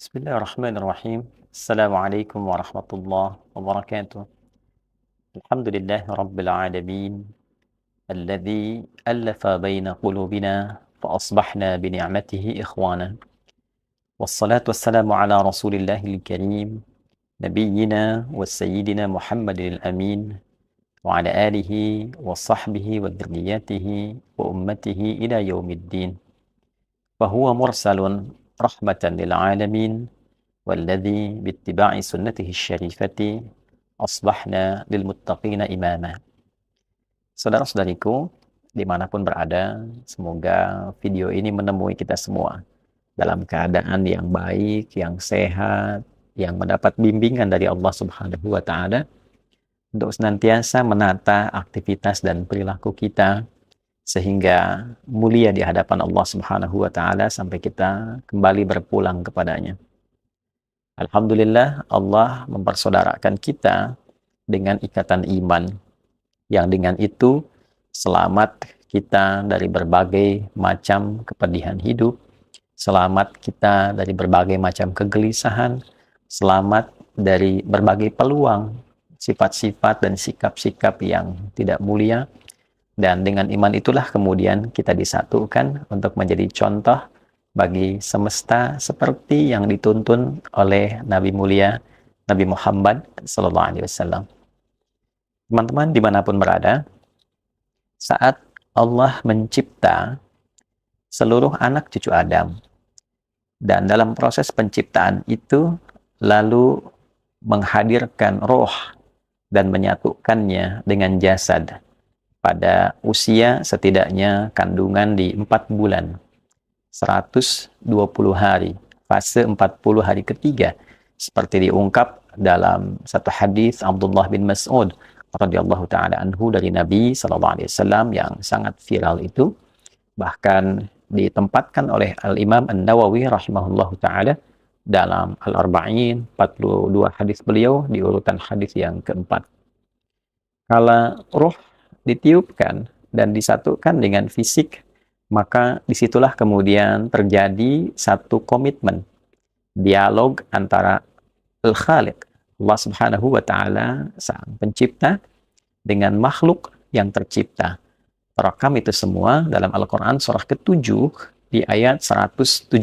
Bismillahirrahmanirrahim. Assalamualaikum warahmatullahi wabarakatuh. Alhamdulillah rabbil alamin. Alladhi allafa baina qulubina fa asbahna bi ni'matihi ikhwana. Wassalatu wassalamu ala rasulillahil karim. Nabiyyina wa sayyidina Muhammadil amin. Wa ala alihi wa sahbihi wa dhurriyyatihi wa ummatihi ila yaumiddin. Fahuwa mursalun rahmatan lil alamin. والذي باتباع سنته الشريفة أصبحنا للمتقين إماما. Saudara-saudariku, dimanapun berada, semoga video ini menemui kita semua dalam keadaan yang baik, yang sehat, yang mendapat bimbingan dari Allah Subhanahu wa Ta'ala untuk senantiasa menata aktivitas dan perilaku kita sehingga mulia di hadapan Allah Subhanahu wa Ta'ala sampai kita kembali berpulang kepadanya. Alhamdulillah, Allah mempersaudarakan kita dengan ikatan iman, yang dengan itu selamat kita dari berbagai macam kepedihan hidup, selamat kita dari berbagai macam kegelisahan, selamat dari berbagai peluang, sifat-sifat dan sikap-sikap yang tidak mulia, dan dengan iman itulah kemudian kita disatukan untuk menjadi contoh bagi semesta seperti yang dituntun oleh Nabi mulia Nabi Muhammad SAW. Teman-teman dimanapun berada, saat Allah mencipta seluruh anak cucu Adam, dan dalam proses penciptaan itu lalu menghadirkan roh dan menyatukannya dengan jasad pada usia setidaknya kandungan di 4 bulan. 120 hari, fase 40 hari ketiga, seperti diungkap dalam satu hadis Abdullah bin Mas'ud radhiyallahu taala anhu dari Nabi sallallahu alaihi wasallam yang sangat viral itu, bahkan ditempatkan oleh Al-Imam An-Nawawi rahimahullahu taala dalam Al-Arba'in, 42 hadis beliau di urutan hadis yang keempat. Kalau roh ditiupkan dan disatukan dengan fisik, maka disitulah kemudian terjadi satu komitmen, dialog antara Al-Khaliq, Allah Subhanahu wa Ta'ala, sang pencipta, dengan makhluk yang tercipta. Terekam itu semua dalam Al-Quran surah ke-7 di ayat 172.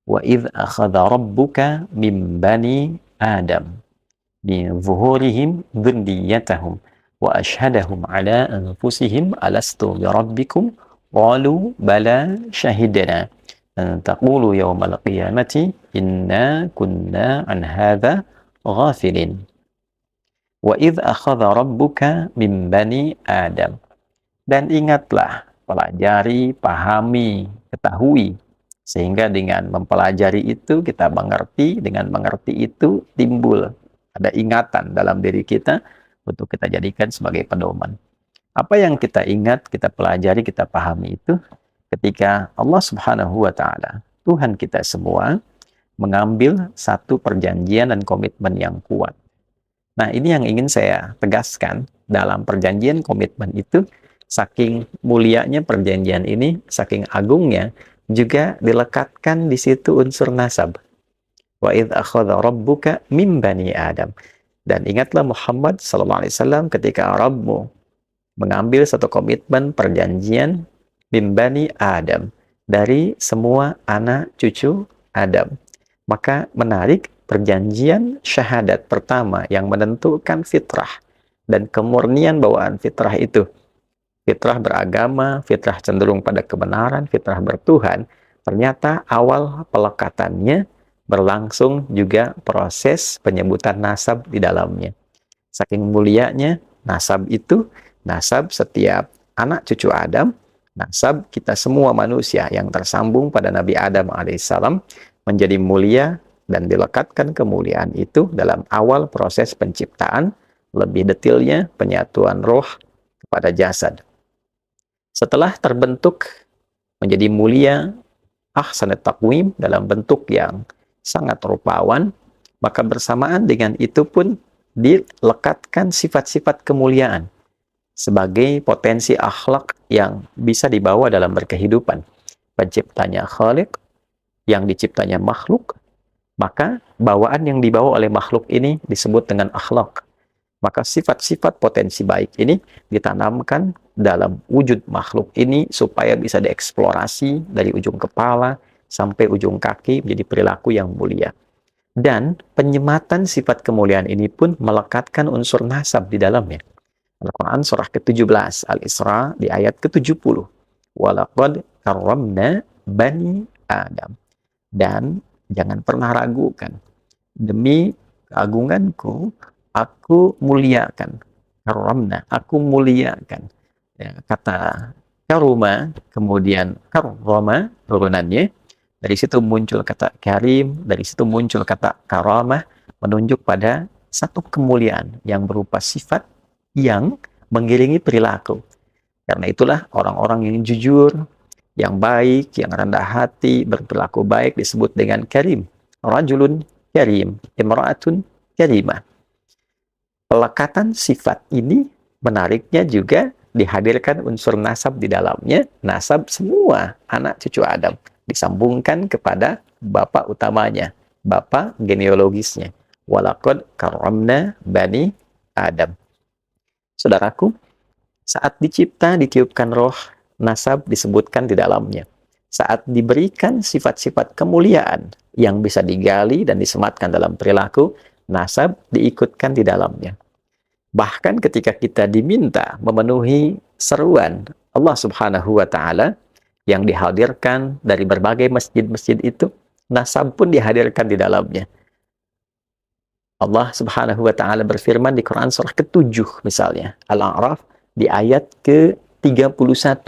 Wa idh akhadha rabbuka min bani Adam min zuhurihim dhurriyyatahum wa ashhadahum ala anfusihim alastu bi rabbikum qalu bala syahidna an taqulu yawmal qiyamati inna kunna an hadha ghafilin. Wa idh akhadha rabbuka min bani Adam. Dan ingatlah, pelajari, pahami, ketahui, sehingga dengan mempelajari itu kita mengerti, dengan mengerti itu timbul ada ingatan dalam diri kita untuk kita jadikan sebagai pedoman. Apa yang kita ingat, kita pelajari, kita pahami itu ketika Allah Subhanahu wa Ta'ala, Tuhan kita semua, mengambil satu perjanjian dan komitmen yang kuat. Nah, ini yang ingin saya tegaskan dalam perjanjian komitmen itu, saking mulianya perjanjian ini, saking agungnya, juga dilekatkan di situ unsur nasab. Wa idh akhadha rabbuka min bani Adam. Dan ingatlah Muhammad SAW ketika Rabbmu mengambil satu komitmen perjanjian min bani Adam, dari semua anak cucu Adam. Maka menarik, perjanjian syahadat pertama yang menentukan fitrah dan kemurnian bawaan fitrah itu. Fitrah beragama, fitrah cenderung pada kebenaran, fitrah bertuhan. Ternyata awal pelekatannya berlangsung juga proses penyebutan nasab di dalamnya. Saking mulianya nasab itu, nasab setiap anak cucu Adam, nasab kita semua manusia yang tersambung pada Nabi Adam alaihissalam menjadi mulia dan dilekatkan kemuliaan itu dalam awal proses penciptaan, lebih detailnya penyatuan roh kepada jasad. Setelah terbentuk menjadi mulia, ahsanat taqwim, dalam bentuk yang sangat rupawan, maka bersamaan dengan itu pun dilekatkan sifat-sifat kemuliaan sebagai potensi akhlak yang bisa dibawa dalam berkehidupan. Penciptanya Khaliq, yang diciptanya makhluk, maka bawaan yang dibawa oleh makhluk ini disebut dengan akhlak. Maka sifat-sifat potensi baik ini ditanamkan dalam wujud makhluk ini supaya bisa dieksplorasi dari ujung kepala sampai ujung kaki menjadi perilaku yang mulia. Dan penyematan sifat kemuliaan ini pun melekatkan unsur nasab di dalamnya. Al-Quran surah ke-17 Al-Isra di ayat ke-70. Walaqad karramna bani Adam. Dan jangan pernah ragukan, demi keagunganku, aku muliakan. Karramna, aku muliakan. Ya, kata karuma, kemudian karrama, turunannya. Dari situ muncul kata karim, dari situ muncul kata karamah, menunjuk pada satu kemuliaan yang berupa sifat yang mengiringi perilaku. Karena itulah orang-orang yang jujur, yang baik, yang rendah hati, berperilaku baik disebut dengan karim. Rajulun karim, imra'atun karimah. Pelekatan sifat ini menariknya juga dihadirkan unsur nasab di dalamnya. Nasab semua anak cucu Adam disambungkan kepada bapak utamanya, bapak genealogisnya. Walaqad karramna bani Adam. Saudaraku, saat dicipta, ditiupkan roh, nasab disebutkan di dalamnya. Saat diberikan sifat-sifat kemuliaan yang bisa digali dan disematkan dalam perilaku, nasab diikutkan di dalamnya. Bahkan ketika kita diminta memenuhi seruan Allah Subhanahu wa Ta'ala yang dihadirkan dari berbagai masjid-masjid itu, nasab pun dihadirkan di dalamnya. Allah Subhanahu wa Ta'ala berfirman di Quran surah ke-7 misalnya, Al-A'raf di ayat ke-31.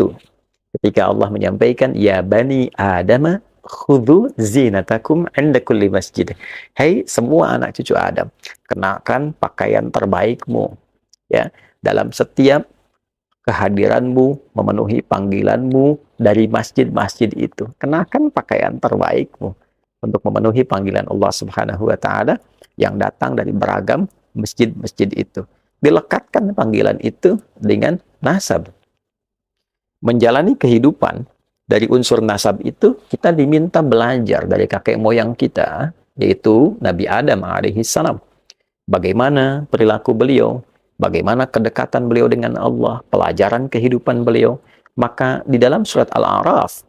Ketika Allah menyampaikan, ya bani Adam khudhu zinatakum 'inda kulli masjid. Hai semua anak cucu Adam, kenakan pakaian terbaikmu ya dalam setiap kehadiranmu, memenuhi panggilanmu dari masjid-masjid itu. Kenakan pakaian terbaikmu untuk memenuhi panggilan Allah Subhanahu wa Ta'ala yang datang dari beragam masjid-masjid itu. Dilekatkan panggilan itu dengan nasab. Menjalani kehidupan dari unsur nasab itu, kita diminta belajar dari kakek moyang kita, yaitu Nabi Adam alaihissalam. Bagaimana perilaku beliau, bagaimana kedekatan beliau dengan Allah, pelajaran kehidupan beliau. Maka di dalam surat Al-A'raf,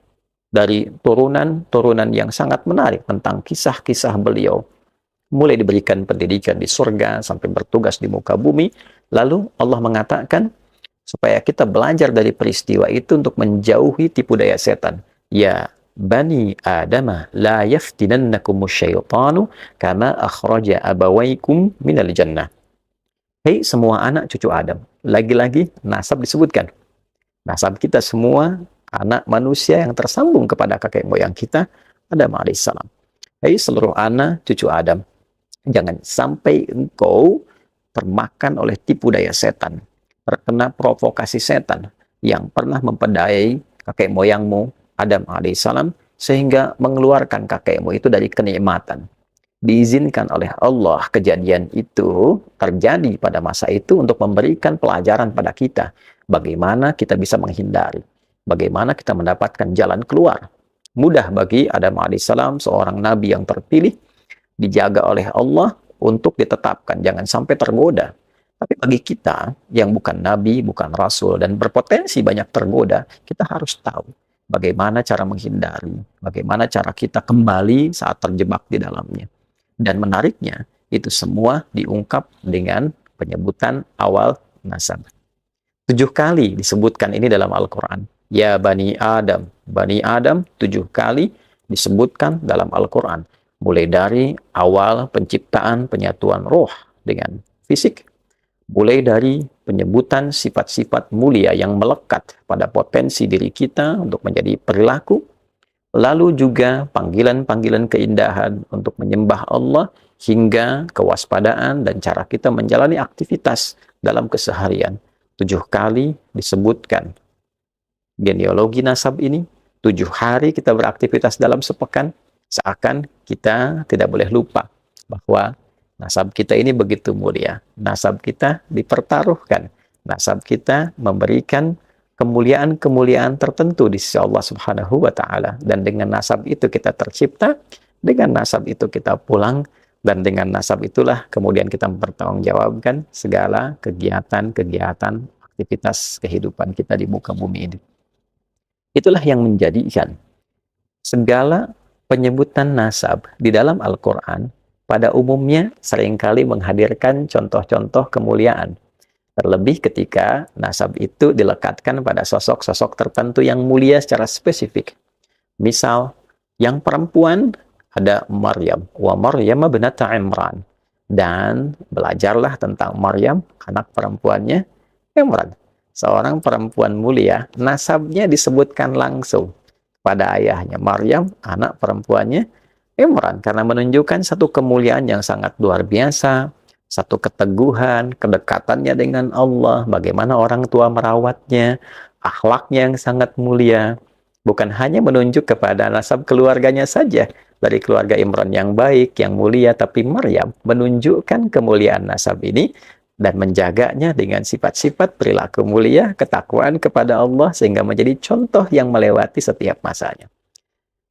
dari turunan-turunan yang sangat menarik tentang kisah-kisah beliau, mulai diberikan pendidikan di surga sampai bertugas di muka bumi, lalu Allah mengatakan supaya kita belajar dari peristiwa itu untuk menjauhi tipu daya setan. Ya bani Adam la yaftinannakumus syaitanu kama akhraja abawaikum minal jannah. Hei semua anak cucu Adam, lagi-lagi nasab disebutkan. Nasab kita semua anak manusia yang tersambung kepada kakek moyang kita, Adam alaihissalam. Hei seluruh anak cucu Adam, jangan sampai engkau termakan oleh tipu daya setan, terkena provokasi setan yang pernah mempedayai kakek moyangmu Adam alaihissalam sehingga mengeluarkan kakekmu itu dari kenikmatan. Diizinkan oleh Allah kejadian itu terjadi pada masa itu untuk memberikan pelajaran pada kita bagaimana kita bisa menghindari, bagaimana kita mendapatkan jalan keluar. Mudah bagi Adam alaihissalam, seorang nabi yang terpilih, dijaga oleh Allah untuk ditetapkan, jangan sampai tergoda. Tapi bagi kita yang bukan nabi, bukan rasul, dan berpotensi banyak tergoda, kita harus tahu bagaimana cara menghindari, bagaimana cara kita kembali saat terjebak di dalamnya. Dan menariknya, itu semua diungkap dengan penyebutan awal nasab. 7 kali disebutkan ini dalam Al-Quran. Ya Bani Adam. Bani Adam 7 kali disebutkan dalam Al-Quran. Mulai dari awal penciptaan penyatuan roh dengan fisik, mulai dari penyebutan sifat-sifat mulia yang melekat pada potensi diri kita untuk menjadi perilaku, lalu juga panggilan-panggilan keindahan untuk menyembah Allah, hingga kewaspadaan dan cara kita menjalani aktivitas dalam keseharian. 7 kali disebutkan genealogi nasab ini. 7 hari kita beraktivitas dalam sepekan, seakan kita tidak boleh lupa bahwa nasab kita ini begitu mulia. Nasab kita dipertaruhkan. Nasab kita memberikan kemuliaan-kemuliaan tertentu di sisi Allah Subhanahu wa taala, dan dengan nasab itu kita tercipta, dengan nasab itu kita pulang, dan dengan nasab itulah kemudian kita mempertanggungjawabkan segala kegiatan-kegiatan aktivitas kehidupan kita di muka bumi ini. Itulah yang menjadikan segala penyebutan nasab di dalam Al-Quran pada umumnya seringkali menghadirkan contoh-contoh kemuliaan. Terlebih ketika nasab itu dilekatkan pada sosok-sosok tertentu yang mulia secara spesifik. Misal, yang perempuan ada Maryam, wa Maryam binata Imran. Dan belajarlah tentang Maryam, anak perempuannya Imran. Seorang perempuan mulia, nasabnya disebutkan langsung pada ayahnya Maryam, anak perempuannya Imran, karena menunjukkan satu kemuliaan yang sangat luar biasa, satu keteguhan, kedekatannya dengan Allah, bagaimana orang tua merawatnya, akhlaknya yang sangat mulia. Bukan hanya menunjuk kepada nasab keluarganya saja, dari keluarga Imran yang baik, yang mulia, tapi Maryam menunjukkan kemuliaan nasab ini dan menjaganya dengan sifat-sifat perilaku mulia, ketakwaan kepada Allah, sehingga menjadi contoh yang melewati setiap masanya.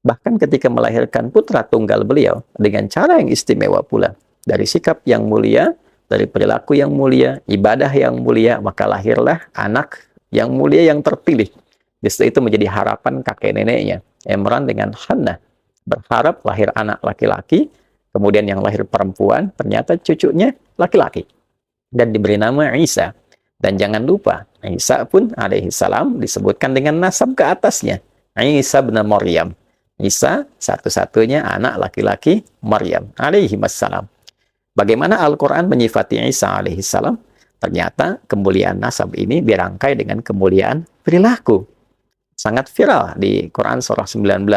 Bahkan ketika melahirkan putra tunggal beliau, dengan cara yang istimewa pula, dari sikap yang mulia, dari perilaku yang mulia, ibadah yang mulia, maka lahirlah anak yang mulia yang terpilih. Justru itu menjadi harapan kakek neneknya, Imran dengan Hannah, berharap lahir anak laki-laki, kemudian yang lahir perempuan, ternyata cucunya laki-laki, dan diberi nama Isa. Dan jangan lupa, Isa pun alaihissalam disebutkan dengan nasab ke atasnya, Isa bin Maryam. Isa satu-satunya anak laki-laki Maryam alaihissalam. Bagaimana Al-Quran menyifati Isa alaihissalam? Ternyata kemuliaan nasab ini dirangkai dengan kemuliaan perilaku. Sangat viral di Quran surah 19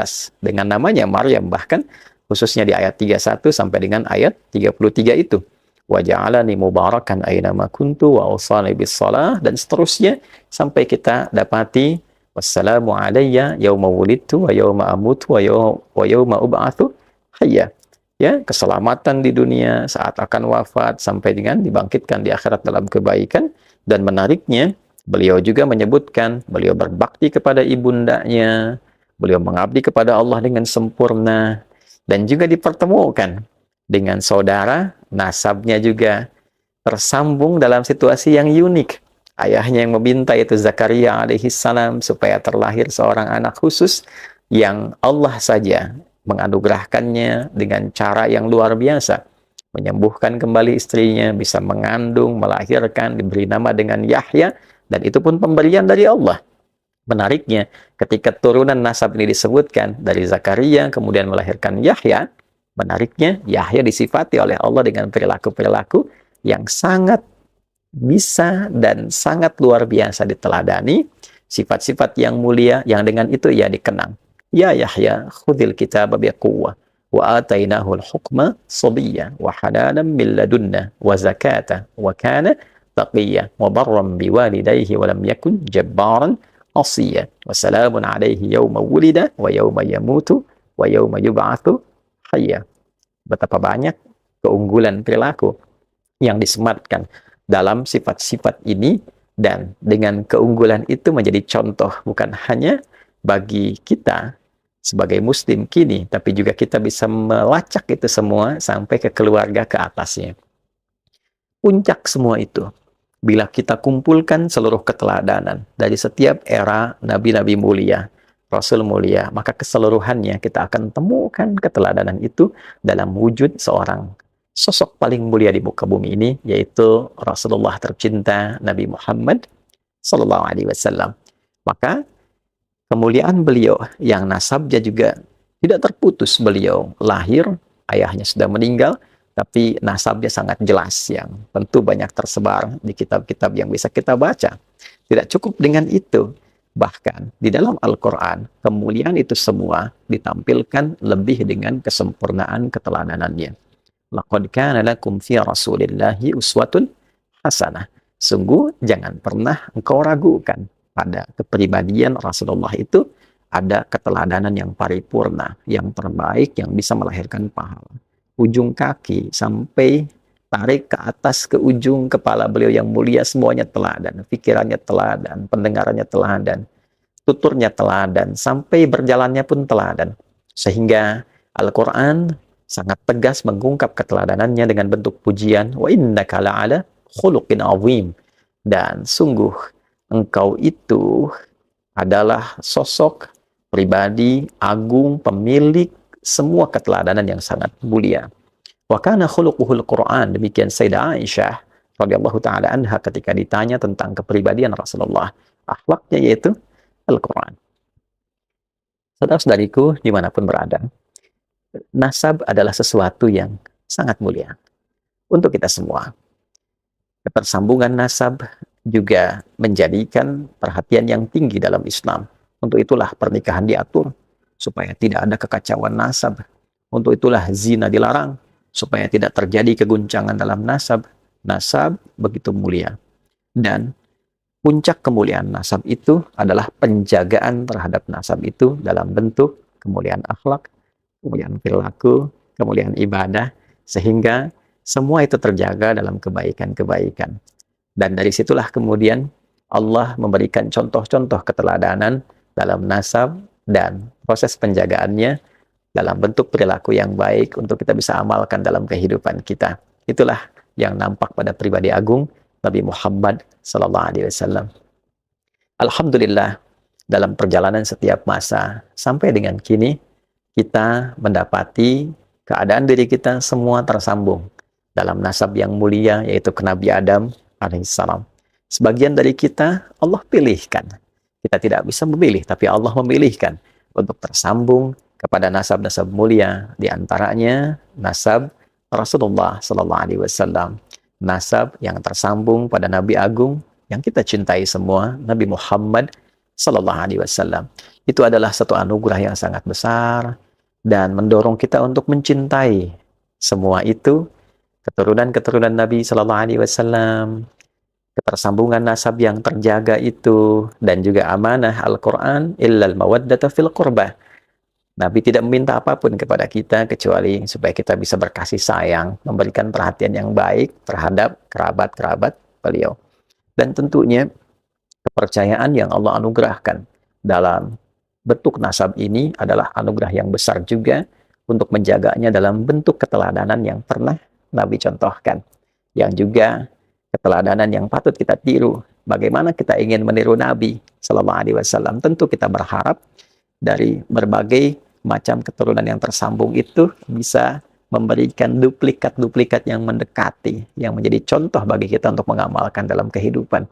dengan namanya Maryam, bahkan khususnya di ayat 31 sampai dengan ayat 33 itu. Wa ja'alani mubarakan aynama kuntu wa awsani bis shalah, dan seterusnya sampai kita dapati wassalamu alayya yauma wulidtu wa yauma amutu wa yauma ub'atsu hayya. Ya, keselamatan di dunia saat akan wafat sampai dengan dibangkitkan di akhirat dalam kebaikan. Dan menariknya, beliau juga menyebutkan beliau berbakti kepada ibundanya, beliau mengabdi kepada Allah dengan sempurna, dan juga dipertemukan dengan saudara, nasabnya juga tersambung dalam situasi yang unik. Ayahnya yang meminta itu Zakaria alaihissalam supaya terlahir seorang anak khusus yang Allah saja menganugerahkannya dengan cara yang luar biasa, menyembuhkan kembali istrinya, bisa mengandung, melahirkan, diberi nama dengan Yahya, dan itu pun pemberian dari Allah. Menariknya, ketika turunan nasab ini disebutkan dari Zakaria kemudian melahirkan Yahya, menariknya Yahya disifati oleh Allah dengan perilaku-perilaku yang sangat bisa dan sangat luar biasa diteladani, sifat-sifat yang mulia yang dengan itu ia dikenang. Ya Yahya, khudhil kitaba biquwwah wa atainahu al-hukma sabiyya wa hananan min ladunna wa zakata wa kana taqiyya wa barran biwalidayhi wa lam yakun jabbaran asiyya wa salamun alayhi yawma wulida wa yawma yamutu wa yawma yub'atsu hayya. Betapa banyak keunggulan perilaku yang disematkan dalam sifat-sifat ini, dan dengan keunggulan itu menjadi contoh bukan hanya bagi kita sebagai muslim kini, tapi juga kita bisa melacak itu semua sampai ke keluarga ke atasnya. Puncak semua itu, bila kita kumpulkan seluruh keteladanan dari setiap era nabi-nabi mulia, rasul mulia, maka keseluruhannya kita akan temukan keteladanan itu dalam wujud seorang sosok paling mulia di muka bumi ini, yaitu Rasulullah tercinta Nabi Muhammad Sallallahu Alaihi Wasallam. Maka kemuliaan beliau yang nasabnya juga tidak terputus. Beliau lahir, ayahnya sudah meninggal, tapi nasabnya sangat jelas, yang tentu banyak tersebar di kitab-kitab yang bisa kita baca. Tidak cukup dengan itu, bahkan di dalam Al-Quran, kemuliaan itu semua ditampilkan lebih dengan kesempurnaan keteladanannya. Laqad kana lakum fi Rasulillahi uswatun hasanah. Sungguh jangan pernah engkau ragukan pada kepribadian Rasulullah itu ada keteladanan yang paripurna, yang terbaik, yang bisa melahirkan pahala. Ujung kaki sampai tarik ke atas, ke ujung kepala beliau yang mulia, semuanya teladan. Pikirannya teladan, pendengarannya teladan, tuturnya teladan, sampai berjalannya pun teladan. Sehingga Al-Quran sangat tegas mengungkap keteladanannya dengan bentuk pujian, wa innaka la'ala khuluqin azim. Dan sungguh engkau itu adalah sosok pribadi agung, pemilik semua keteladanan yang sangat mulia. Wa kana khuluquhul Quran, demikian Sayyidah Aisyah radhiyallahu taala anha ketika ditanya tentang kepribadian Rasulullah, akhlaknya yaitu Al-Quran. Saudara-saudariku dimanapun berada, nasab adalah sesuatu yang sangat mulia untuk kita semua. Ketersambungan nasab juga menjadikan perhatian yang tinggi dalam Islam. Untuk itulah pernikahan diatur, supaya tidak ada kekacauan nasab. Untuk itulah zina dilarang, supaya tidak terjadi keguncangan dalam nasab. Nasab begitu mulia. Dan puncak kemuliaan nasab itu adalah penjagaan terhadap nasab itu dalam bentuk kemuliaan akhlak, kemuliaan perilaku, kemuliaan ibadah, sehingga semua itu terjaga dalam kebaikan-kebaikan. Dan dari situlah kemudian Allah memberikan contoh-contoh keteladanan dalam nasab dan proses penjagaannya dalam bentuk perilaku yang baik untuk kita bisa amalkan dalam kehidupan kita. Itulah yang nampak pada pribadi agung Nabi Muhammad SAW. Alhamdulillah, dalam perjalanan setiap masa sampai dengan kini, kita mendapati keadaan diri kita semua tersambung dalam nasab yang mulia, yaitu ke Nabi Adam alaihissalam. Sebagian dari kita Allah pilihkan. Kita tidak bisa memilih, tapi Allah memilihkan untuk tersambung kepada nasab-nasab mulia, di antaranya nasab Rasulullah Sallallahu Alaihi Wasallam, nasab yang tersambung pada Nabi Agung yang kita cintai semua, Nabi Muhammad Sallallahu Alaihi Wasallam. Itu adalah satu anugerah yang sangat besar dan mendorong kita untuk mencintai semua itu, keturunan-keturunan Nabi Sallallahu Alaihi Wasallam, ketersambungan nasab yang terjaga itu, dan juga amanah Al-Quran, illal mawaddata fil qurbah. Nabi tidak meminta apapun kepada kita kecuali supaya kita bisa berkasih sayang, memberikan perhatian yang baik terhadap kerabat-kerabat beliau. Dan tentunya kepercayaan yang Allah anugerahkan dalam bentuk nasab ini adalah anugerah yang besar juga untuk menjaganya dalam bentuk keteladanan yang pernah Nabi contohkan, yang juga keteladanan yang patut kita tiru. Bagaimana kita ingin meniru Nabi Sallallahu Alaihi Wasallam? Tentu kita berharap dari berbagai macam keturunan yang tersambung itu bisa memberikan duplikat-duplikat yang mendekati, yang menjadi contoh bagi kita untuk mengamalkan dalam kehidupan.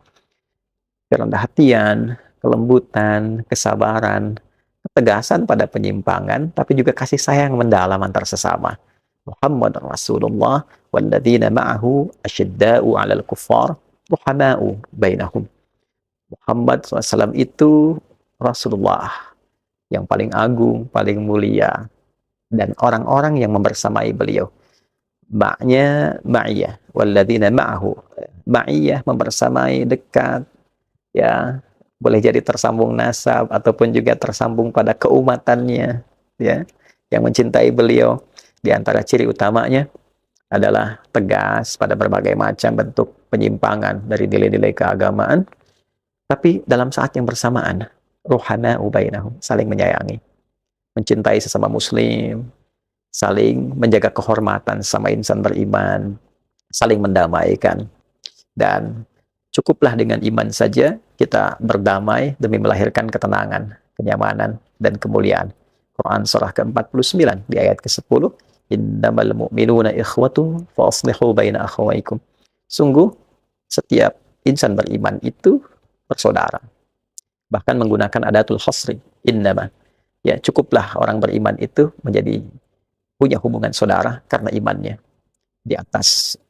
Kerendah hatian, kelembutan, kesabaran, ketegasan pada penyimpangan, tapi juga kasih sayang mendalam antar sesama. Muhammad Rasulullah walladzina ma'ahu asyidda'u 'alal kuffar ruhama'u bainahum. Muhammad SAW itu Rasulullah yang paling agung, paling mulia, dan orang-orang yang membersamai beliau. Ma'nya ma'iyah, walladzina ma'ahu, ma'iyah membersamai, dekat, ya, boleh jadi tersambung nasab ataupun juga tersambung pada keumatannya, ya, yang mencintai beliau. Di antara ciri utamanya adalah tegas pada berbagai macam bentuk penyimpangan dari nilai-nilai keagamaan, tapi dalam saat yang bersamaan ruhama'u bainahum, saling menyayangi, mencintai sesama muslim, saling menjaga kehormatan sama insan beriman, saling mendamaikan. Dan cukuplah dengan iman saja kita berdamai demi melahirkan ketenangan, kenyamanan, dan kemuliaan. Quran surah ke-49 di ayat ke-10, innamal mu'minuna ikhwatu fa aslihu baina akhawaykum. Sungguh setiap insan beriman itu bersaudara. Bahkan menggunakan adatul hasri, innama. Ya, cukuplah orang beriman itu menjadi punya hubungan saudara karena imannya. Di atas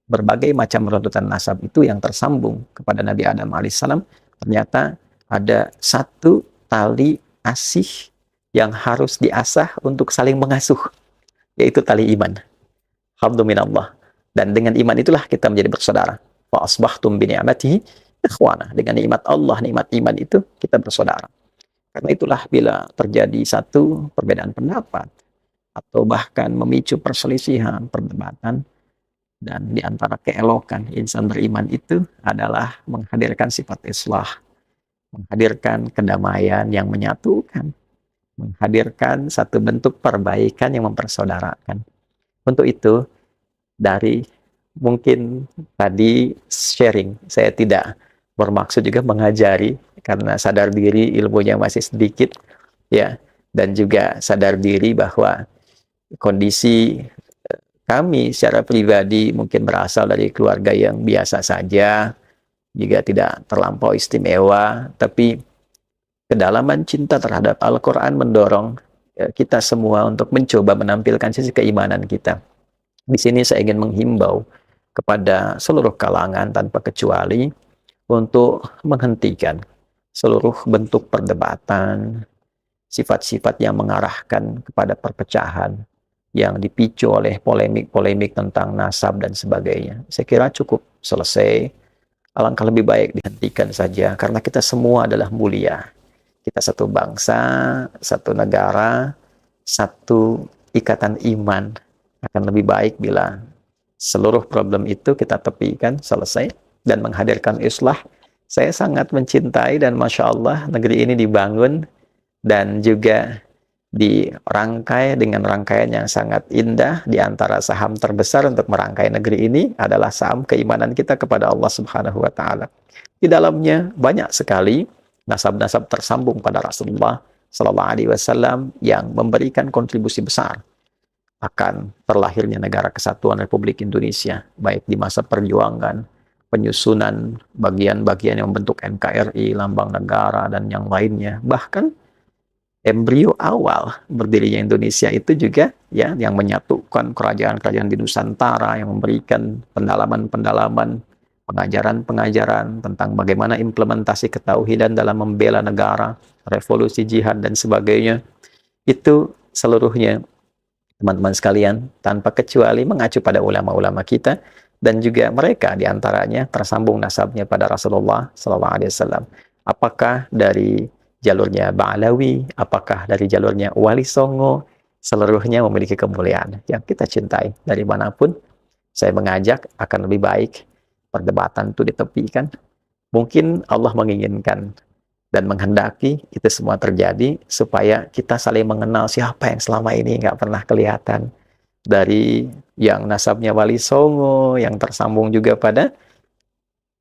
berbagai macam runtutan nasab itu yang tersambung kepada Nabi Adam alaihissalam, ternyata ada satu tali asih yang harus diasah untuk saling mengasuh, yaitu tali iman. Habdu minallah. Dan dengan iman itulah kita menjadi bersaudara. Wa asbahtum bi ni'matihi ikhwana. Dengan nikmat Allah, nikmat iman itu kita bersaudara. Karena itulah bila terjadi satu perbedaan pendapat atau bahkan memicu perselisihan, perdebatan, Dan di antara keelokan insan beriman itu adalah menghadirkan sifat islah, menghadirkan kedamaian yang menyatukan, menghadirkan satu bentuk perbaikan yang mempersaudarakan. Untuk itu, dari mungkin tadi sharing, saya tidak bermaksud juga mengajari, karena sadar diri ilmunya masih sedikit, ya, dan juga sadar diri bahwa kondisi kami secara pribadi mungkin berasal dari keluarga yang biasa saja, juga tidak terlampau istimewa, tapi kedalaman cinta terhadap Al-Quran mendorong kita semua untuk mencoba menampilkan sisi keimanan kita. Di sini saya ingin menghimbau kepada seluruh kalangan tanpa kecuali untuk menghentikan seluruh bentuk perdebatan, sifat-sifat yang mengarahkan kepada perpecahan, yang dipicu oleh polemik-polemik tentang nasab dan sebagainya. Saya kira cukup selesai. Alangkah lebih baik dihentikan saja, karena kita semua adalah mulia. Kita satu bangsa, satu negara, satu ikatan iman. Akan lebih baik bila seluruh problem itu kita tepikan, selesai, dan menghadirkan islah. Saya sangat mencintai dan Masya Allah negeri ini dibangun dan juga dirangkai dengan rangkaian yang sangat indah. Di antara saham terbesar untuk merangkai negeri ini adalah saham keimanan kita kepada Allah Subhanahu wa Ta'ala. Di dalamnya banyak sekali nasab-nasab tersambung pada Rasulullah Sallallahu Alaihi Wasallam yang memberikan kontribusi besar akan terlahirnya negara kesatuan Republik Indonesia, baik di masa perjuangan, penyusunan bagian-bagian yang membentuk NKRI, lambang negara, dan yang lainnya. Bahkan embrio awal berdirinya Indonesia itu juga ya yang menyatukan kerajaan-kerajaan di Nusantara, yang memberikan pendalaman-pendalaman, pengajaran-pengajaran tentang bagaimana implementasi ketauhidan dalam membela negara, revolusi jihad dan sebagainya. Itu seluruhnya teman-teman sekalian tanpa kecuali mengacu pada ulama-ulama kita, dan juga mereka diantaranya tersambung nasabnya pada Rasulullah Sallallahu Alaihi Wasallam. Apakah dari jalurnya Ba'alawi, apakah dari jalurnya Wali Songo, seluruhnya memiliki kemuliaan yang kita cintai. Dari manapun, saya mengajak akan lebih baik perdebatan itu ditepikan. Mungkin Allah menginginkan dan menghendaki itu semua terjadi supaya kita saling mengenal siapa yang selama ini nggak pernah kelihatan. Dari yang nasabnya Wali Songo, yang tersambung juga pada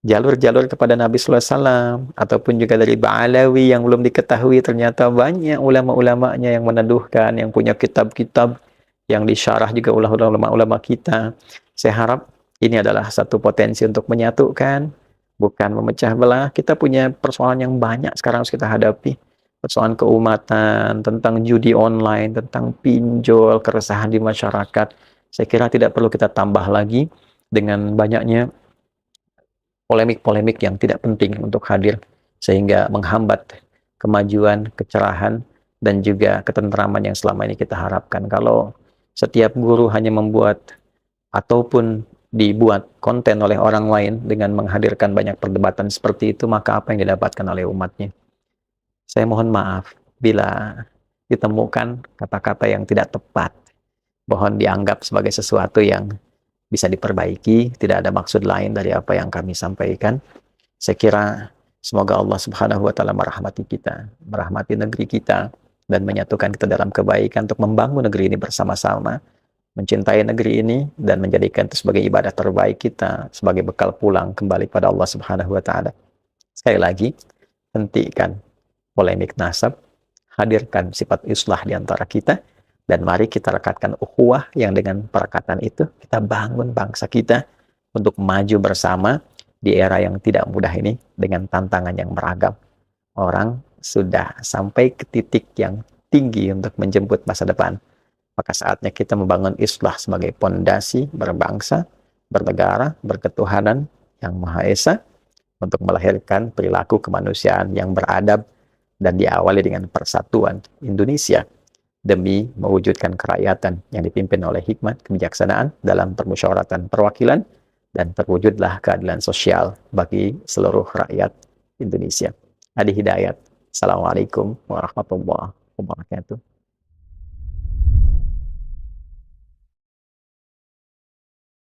jalur-jalur kepada Nabi Sallallahu Alaihi Wasallam, ataupun juga dari Ba'alawi yang belum diketahui, ternyata banyak ulama-ulamanya yang meneduhkan, yang punya kitab-kitab yang disyarah juga oleh ulama-ulama kita. Saya harap ini adalah satu potensi untuk menyatukan, bukan memecah belah. Kita punya persoalan yang banyak sekarang harus kita hadapi. Persoalan keumatan, tentang judi online, tentang pinjol, keresahan di masyarakat. Saya kira tidak perlu kita tambah lagi dengan banyaknya polemik-polemik yang tidak penting untuk hadir, sehingga menghambat kemajuan, kecerahan, dan juga ketentraman yang selama ini kita harapkan. Kalau setiap guru hanya membuat ataupun dibuat konten oleh orang lain dengan menghadirkan banyak perdebatan seperti itu, maka apa yang didapatkan oleh umatnya? Saya mohon maaf bila ditemukan kata-kata yang tidak tepat. Mohon dianggap sebagai sesuatu yang bisa diperbaiki, tidak ada maksud lain dari apa yang kami sampaikan. Saya kira semoga Allah Subhanahu wa Ta'ala merahmati kita, merahmati negeri kita, dan menyatukan kita dalam kebaikan untuk membangun negeri ini bersama-sama, mencintai negeri ini, dan menjadikan itu sebagai ibadah terbaik kita, sebagai bekal pulang kembali pada Allah Subhanahu wa Ta'ala. Sekali lagi, hentikan polemik nasab, hadirkan sifat islah di antara kita, dan mari kita rekatkan ukhuwah yang dengan perekatan itu kita bangun bangsa kita untuk maju bersama di era yang tidak mudah ini dengan tantangan yang beragam. Orang sudah sampai ke titik yang tinggi untuk menjemput masa depan. Maka saatnya kita membangun islah sebagai pondasi berbangsa, bernegara, berketuhanan yang Maha Esa, untuk melahirkan perilaku kemanusiaan yang beradab dan diawali dengan persatuan Indonesia demi mewujudkan kerakyatan yang dipimpin oleh hikmat kebijaksanaan dalam permusyawaratan perwakilan, dan terwujudlah keadilan sosial bagi seluruh rakyat Indonesia. Adi Hidayat. Assalamualaikum warahmatullahi wabarakatuh.